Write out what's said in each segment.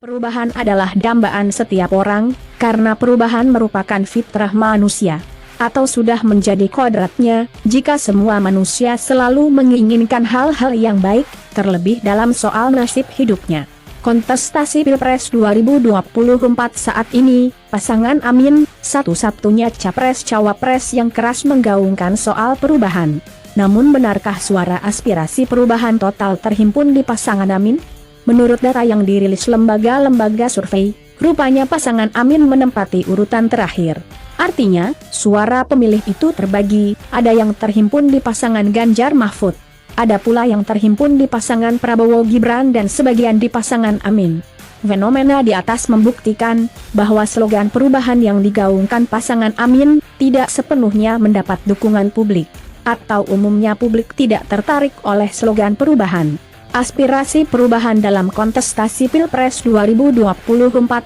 Perubahan adalah dambaan setiap orang, karena perubahan merupakan fitrah manusia. Atau sudah menjadi kodratnya, jika semua manusia selalu menginginkan hal-hal yang baik, terlebih dalam soal nasib hidupnya. Kontestasi Pilpres 2024 saat ini, pasangan Amin, satu-satunya capres-cawapres yang keras menggaungkan soal perubahan. Namun benarkah suara aspirasi perubahan total terhimpun di pasangan Amin? Menurut data yang dirilis lembaga-lembaga survei, rupanya pasangan Amin menempati urutan terakhir. Artinya, suara pemilih itu terbagi, ada yang terhimpun di pasangan Ganjar Mahfud, ada pula yang terhimpun di pasangan Prabowo Gibran dan sebagian di pasangan Amin. Fenomena di atas membuktikan bahwa slogan perubahan yang digaungkan pasangan Amin tidak sepenuhnya mendapat dukungan publik, atau umumnya publik tidak tertarik oleh slogan perubahan. Aspirasi perubahan dalam kontestasi Pilpres 2024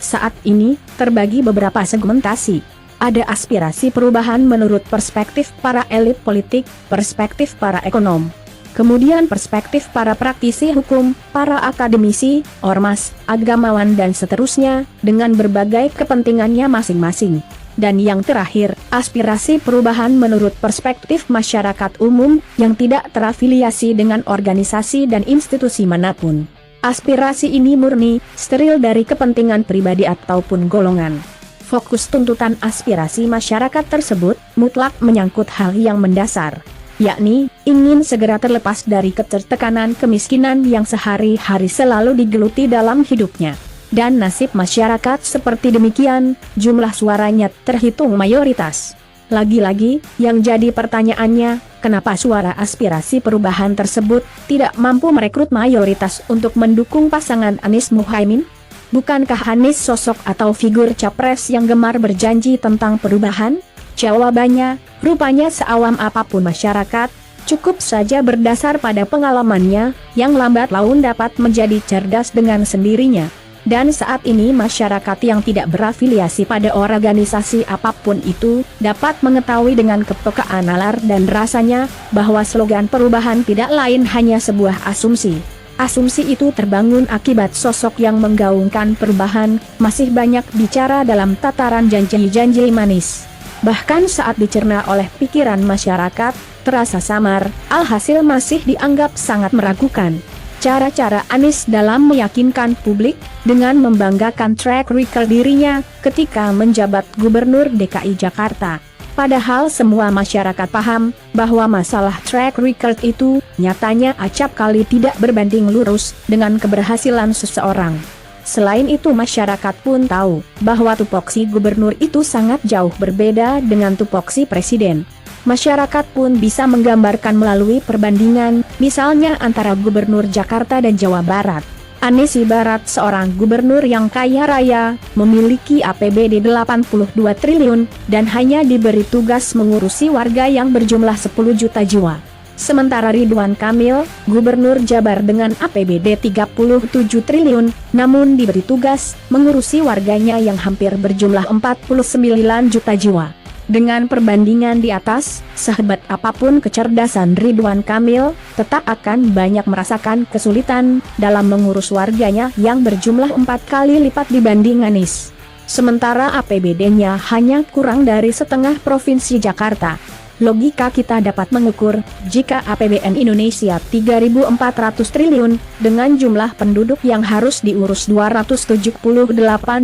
saat ini terbagi beberapa segmentasi. Ada aspirasi perubahan menurut perspektif para elit politik, perspektif para ekonom, kemudian perspektif para praktisi hukum, para akademisi, ormas, agamawan dan seterusnya, dengan berbagai kepentingannya masing-masing. Dan yang terakhir, aspirasi perubahan menurut perspektif masyarakat umum, yang tidak terafiliasi dengan organisasi dan institusi manapun. Aspirasi ini murni, steril dari kepentingan pribadi ataupun golongan. Fokus tuntutan aspirasi masyarakat tersebut, mutlak menyangkut hal yang mendasar, yakni, ingin segera terlepas dari ketertekanan kemiskinan yang sehari-hari selalu digeluti dalam hidupnya. Dan nasib masyarakat seperti demikian, jumlah suaranya terhitung mayoritas. Lagi-lagi, yang jadi pertanyaannya, kenapa suara aspirasi perubahan tersebut tidak mampu merekrut mayoritas untuk mendukung pasangan Anies Muhaimin? Bukankah Anies sosok atau figur capres yang gemar berjanji tentang perubahan? Jawabannya, rupanya seawam apapun masyarakat, cukup saja berdasar pada pengalamannya, yang lambat laun dapat menjadi cerdas dengan sendirinya. Dan saat ini masyarakat yang tidak berafiliasi pada organisasi apapun itu, dapat mengetahui dengan kepekaan nalar dan rasanya, bahwa slogan perubahan tidak lain hanya sebuah asumsi. Asumsi itu terbangun akibat sosok yang menggaungkan perubahan, masih banyak bicara dalam tataran janji-janji manis. Bahkan saat dicerna oleh pikiran masyarakat, terasa samar, alhasil masih dianggap sangat meragukan. Cara-cara Anies dalam meyakinkan publik, dengan membanggakan track record dirinya, ketika menjabat Gubernur DKI Jakarta. Padahal semua masyarakat paham, bahwa masalah track record itu, nyatanya acap kali tidak berbanding lurus, dengan keberhasilan seseorang. Selain itu masyarakat pun tahu, bahwa tupoksi gubernur itu sangat jauh berbeda dengan tupoksi presiden. Masyarakat pun bisa menggambarkan melalui perbandingan, misalnya antara Gubernur Jakarta dan Jawa Barat. Anies ibarat seorang gubernur yang kaya raya, memiliki APBD 82 triliun, dan hanya diberi tugas mengurusi warga yang berjumlah 10 juta jiwa. Sementara Ridwan Kamil, Gubernur Jabar dengan APBD 37 triliun, namun diberi tugas mengurusi warganya yang hampir berjumlah 49 juta jiwa. Dengan perbandingan di atas, sehebat apapun kecerdasan Ridwan Kamil, tetap akan banyak merasakan kesulitan dalam mengurus warganya yang berjumlah 4 kali lipat dibanding Anies. Sementara APBD-nya hanya kurang dari setengah provinsi Jakarta. Logika kita dapat mengukur, jika APBN Indonesia 3.400 triliun, dengan jumlah penduduk yang harus diurus 278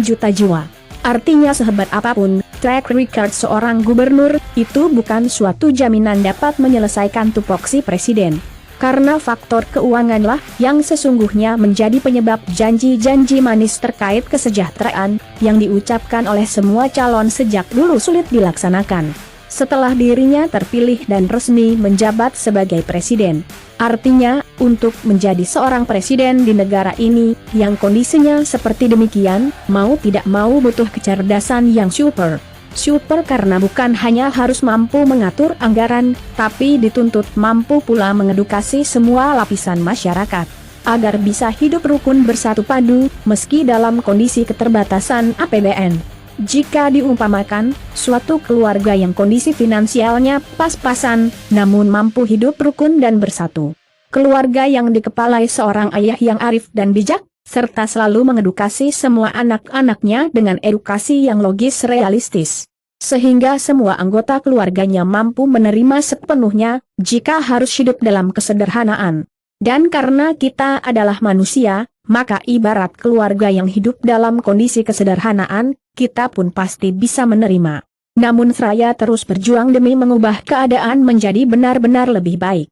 juta jiwa. Artinya sehebat apapun track record seorang gubernur, itu bukan suatu jaminan dapat menyelesaikan tupoksi presiden. Karena faktor keuanganlah yang sesungguhnya menjadi penyebab janji-janji manis terkait kesejahteraan, yang diucapkan oleh semua calon sejak dulu sulit dilaksanakan setelah dirinya terpilih dan resmi menjabat sebagai presiden. Artinya, untuk menjadi seorang presiden di negara ini, yang kondisinya seperti demikian, mau tidak mau butuh kecerdasan yang super. Super karena bukan hanya harus mampu mengatur anggaran, tapi dituntut mampu pula mengedukasi semua lapisan masyarakat, agar bisa hidup rukun bersatu padu, meski dalam kondisi keterbatasan APBN. Jika diumpamakan, suatu keluarga yang kondisi finansialnya pas-pasan, namun mampu hidup rukun dan bersatu. Keluarga yang dikepalai seorang ayah yang arif dan bijak, serta selalu mengedukasi semua anak-anaknya dengan edukasi yang logis realistis. Sehingga semua anggota keluarganya mampu menerima sepenuhnya, jika harus hidup dalam kesederhanaan. Dan karena kita adalah manusia, maka ibarat keluarga yang hidup dalam kondisi kesederhanaan, kita pun pasti bisa menerima. Namun saya terus berjuang demi mengubah keadaan menjadi benar-benar lebih baik.